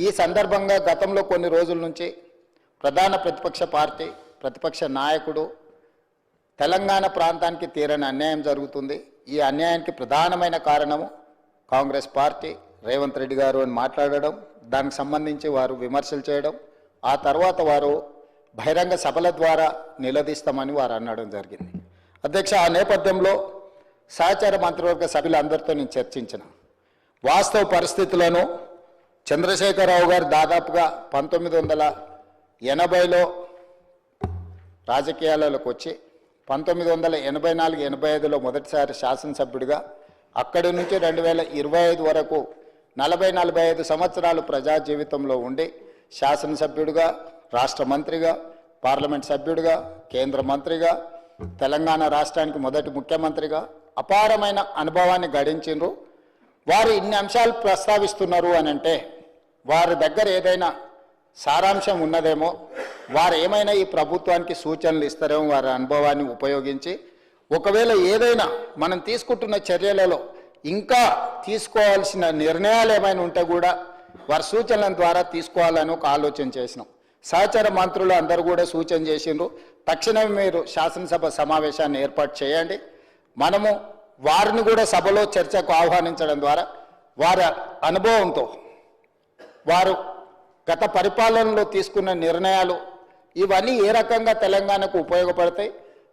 ఈ సందర్భంగా గతంలో కొన్ని రోజుల నుంచి ప్రధాన ప్రతిపక్ష పార్టీ ప్రతిపక్ష నాయకుడు తెలంగాణ ప్రాంతానికి తీరని అన్యాయం జరుగుతుంది, ఈ అన్యాయానికి ప్రధానమైన కారణము కాంగ్రెస్ పార్టీ రేవంత్ రెడ్డి గారు అని మాట్లాడడం, దానికి సంబంధించి వారు విమర్శలు చేయడం, ఆ తర్వాత వారు బహిరంగ సభల ద్వారా నిలదీస్తామని వారు అనడం జరిగింది. అధ్యక్ష, ఆ నేపథ్యంలో సహచార మంత్రివర్గ సభ్యులందరితో నేను చర్చించిన వాస్తవ పరిస్థితులను చంద్రశేఖరరావు గారు దాదాపుగా 1980లో రాజకీయాలలోకి వచ్చి 1984-85లో మొదటిసారి శాసనసభ్యుడిగా, అక్కడి నుంచి 2025 వరకు 40-45 సంవత్సరాలు ప్రజా జీవితంలో ఉండి శాసనసభ్యుడిగా, రాష్ట్ర మంత్రిగా, పార్లమెంట్ సభ్యుడిగా, కేంద్ర మంత్రిగా, తెలంగాణ రాష్ట్రానికి మొదటి ముఖ్యమంత్రిగా అపారమైన అనుభవాన్ని గడించిండ్రు. వారు ఇన్ని అంశాలు ప్రస్తావిస్తున్నారు అని అంటే వారి దగ్గర ఏదైనా సారాంశం ఉన్నదేమో, వారు ఏమైనా ఈ ప్రభుత్వానికి సూచనలు ఇస్తారేమో వారి అనుభవాన్ని ఉపయోగించి, ఒకవేళ ఏదైనా మనం తీసుకుంటున్న చర్యలలో ఇంకా తీసుకోవాల్సిన నిర్ణయాలు ఏమైనా ఉంటే కూడా వారి సూచనల ద్వారా తీసుకోవాలని ఒక ఆలోచన చేసినాం. సహచర మంత్రులు అందరూ కూడా సూచన చేసిండ్రు, తక్షణమే మీరు శాసనసభ సమావేశాన్ని ఏర్పాటు చేయండి, మనము వారిని కూడా సభలో చర్చకు ఆహ్వానించడం ద్వారా వారి అనుభవంతో వారు గత పరిపాలనలో తీసుకున్న నిర్ణయాలు ఇవన్నీ ఏ రకంగా తెలంగాణకు ఉపయోగపడతాయి,